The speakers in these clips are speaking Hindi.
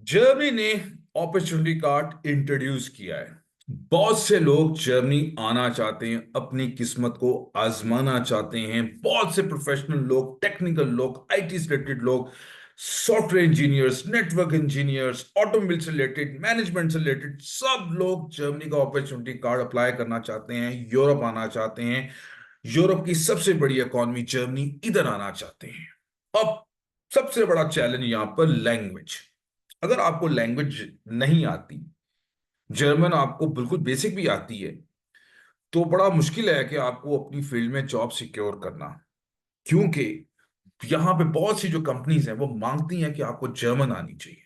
जर्मनी ने अपॉर्चुनिटी कार्ड इंट्रोड्यूस किया है। बहुत से लोग जर्मनी आना चाहते हैं, अपनी किस्मत को आजमाना चाहते हैं। बहुत से प्रोफेशनल लोग, टेक्निकल लोग, आईटी से रिलेटेड लोग, software engineers, network engineers, automobile से रिलेटेड, मैनेजमेंट से रिलेटेड, सब लोग जर्मनी का अपॉर्चुनिटी कार्ड अप्लाई करना चाहते हैं, यूरोप आना चाहते हैं। यूरोप की सबसे बड़ी इकॉनमी जर्मनी, इधर आना चाहते हैं। अब सबसे बड़ा चैलेंज यहां पर लैंग्वेज। अगर आपको लैंग्वेज नहीं आती, जर्मन आपको बिल्कुल बेसिक भी आती है, तो बड़ा मुश्किल है कि आपको अपनी फील्ड में जॉब सिक्योर करना। क्योंकि यहां पे बहुत सी जो कंपनीज हैं वो मांगती हैं कि आपको जर्मन आनी चाहिए।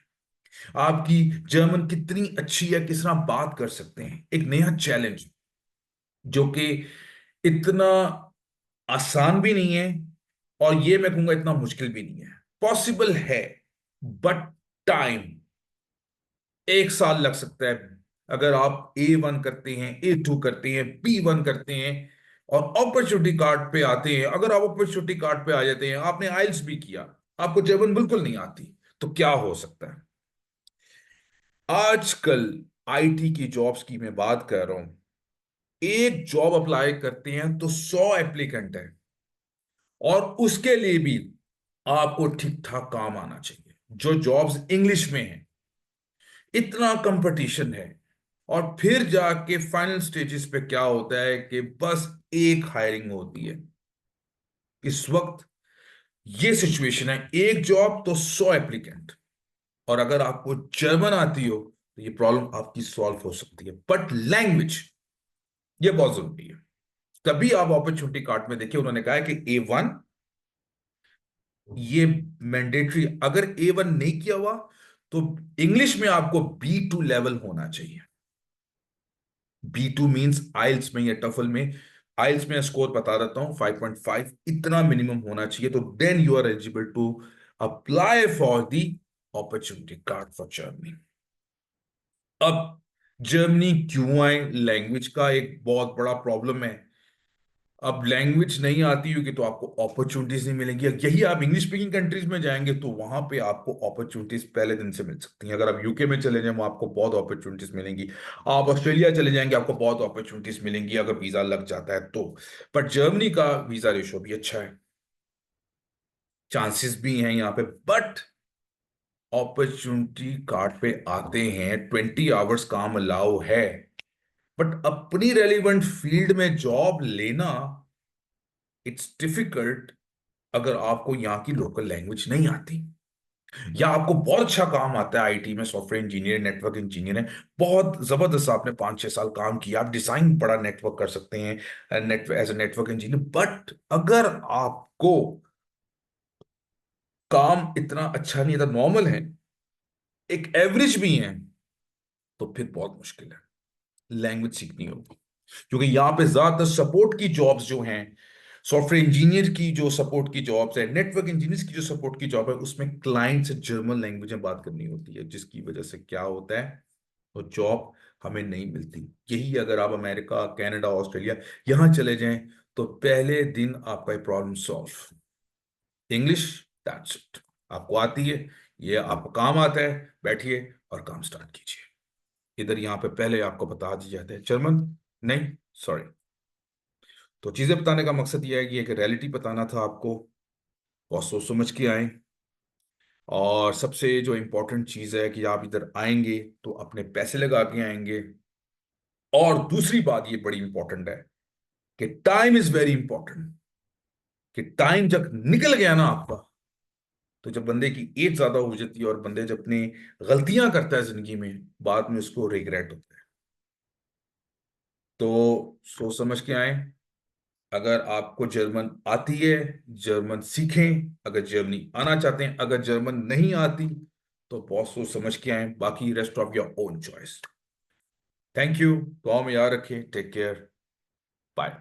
आपकी जर्मन कितनी अच्छी है, किस तरह बात कर सकते हैं, एक नया चैलेंज जो कि इतना आसान भी नहीं है, और ये मैं कहूंगा इतना मुश्किल भी नहीं है। पॉसिबल है, बट टाइम, 1 साल लग सकता है। अगर आप A1 करते हैं, A2 करते हैं, B1 करते हैं और अपॉर्चुनिटी कार्ड पे आते हैं, अगर आप अपॉर्चुनिटी कार्ड पे आ जाते हैं, आपने आइल्स भी किया, आपको जर्मन बिल्कुल नहीं आती, तो क्या हो सकता है। आजकल आईटी की जॉब्स की मैं बात कर रहा हूं। एक जॉब अप्लाई करते हैं तो 100 एप्लीकेंट है, और उसके लिए भी आपको ठीक ठाक काम आना चाहिए। जो जॉब्स इंग्लिश में है, इतना कंपटीशन है। और फिर जाके फाइनल स्टेजेस पे क्या होता है कि बस एक हायरिंग होती है। इस वक्त ये सिचुएशन है, एक जॉब तो 100 एप्लीकेंट। और अगर आपको जर्मन आती हो तो ये प्रॉब्लम आपकी सॉल्व हो सकती है, बट लैंग्वेज ये बहुत जरूरी है। तभी आप अपॉर्चुनिटी कार्ड में देखिए, उन्होंने कहा है कि A1 ये मैंडेटरी। अगर A1 नहीं किया हुआ तो इंग्लिश में आपको B2 लेवल होना चाहिए। B2 मींस आइल्स में या टफल में। आइल्स में स्कोर बता देता हूं, 5.5 इतना मिनिमम होना चाहिए, तो then you are eligible to apply for the opportunity card for Germany. अब जर्मनी क्यों आए, लैंग्वेज का एक बहुत बड़ा प्रॉब्लम है। अब लैंग्वेज नहीं आती होगी तो आपको अपॉर्चुनिटीज नहीं मिलेंगी। यही आप इंग्लिश स्पीकिंग कंट्रीज में जाएंगे तो वहां पे आपको अपॉर्चुनिटीज पहले दिन से मिल सकती हैं। अगर आप यूके में चले जाएं, वहां आपको बहुत अपॉर्चुनिटीज मिलेंगी। आप ऑस्ट्रेलिया चले जाएंगे, आपको बहुत अपॉर्चुनिटीज मिलेंगी अगर वीजा लग जाता है तो। बट जर्मनी का वीजा रेशो भी अच्छा है, चांसेस भी हैं यहाँ पे। बट अपॉर्चुनिटी कार्ड पे आते हैं, 20 आवर्स काम अलाउ है, बट अपनी रेलिवेंट फील्ड में जॉब लेना इट्स डिफिकल्ट अगर आपको यहाँ की लोकल लैंग्वेज नहीं आती। या आपको बहुत अच्छा काम आता है, आईटी में सॉफ्टवेयर इंजीनियर, नेटवर्क इंजीनियर है, बहुत जबरदस्त, आपने 5-6 साल काम किया, आप डिजाइन बड़ा नेटवर्क कर सकते हैं network as a network engineer. But अगर आपको काम इतना अच्छा नहीं आता, नॉर्मल है, एक एवरेज भी है, तो फिर बहुत मुश्किल है, लैंग्वेज सीखनी होगी। क्योंकि यहाँ पे ज्यादातर सपोर्ट की जॉब्स जो हैं, सॉफ्टवेयर इंजीनियर की जो सपोर्ट की जॉब्स है, नेटवर्क इंजीनियर्स की जो सपोर्ट की जॉब है, उसमें क्लाइंट से जर्मन लैंग्वेज में बात करनी होती है, जिसकी वजह से क्या होता है, वो जॉब हमें नहीं मिलती। यही अगर आप अमेरिका, कनाडा, ऑस्ट्रेलिया यहां चले जाएं, तो पहले दिन आपका problem solve. English, that's it, आपको आती है, ये आपको काम आता है, बैठिए और काम स्टार्ट कीजिए। इधर यहाँ पे पहले आपको बता दिया जाता है जर्मन नहीं, सॉरी। तो चीजें बताने का मकसद ये है कि एक रियलिटी बताना था आपको, बहुत सोच समझ के आए। और सबसे जो इंपॉर्टेंट चीज है कि आप इधर आएंगे तो अपने पैसे लगा के आएंगे। और दूसरी बात ये बड़ी इंपॉर्टेंट है कि टाइम इज वेरी इंपॉर्टेंट। कि टाइम जब निकल गया ना आपका, तो जब बंदे की एज ज्यादा हो जाती है और बंदे जब अपनी गलतियां करता है जिंदगी में, बाद में उसको रिग्रेट होता है। तो सोच समझ के आए। अगर आपको जर्मन आती है, जर्मन सीखें। अगर जर्मनी आना चाहते हैं, अगर जर्मन नहीं आती, तो बहुत सोच समझ के आए, बाकी rest of your own choice. Thank you, दुआ में याद रखें, टेक केयर, बाय।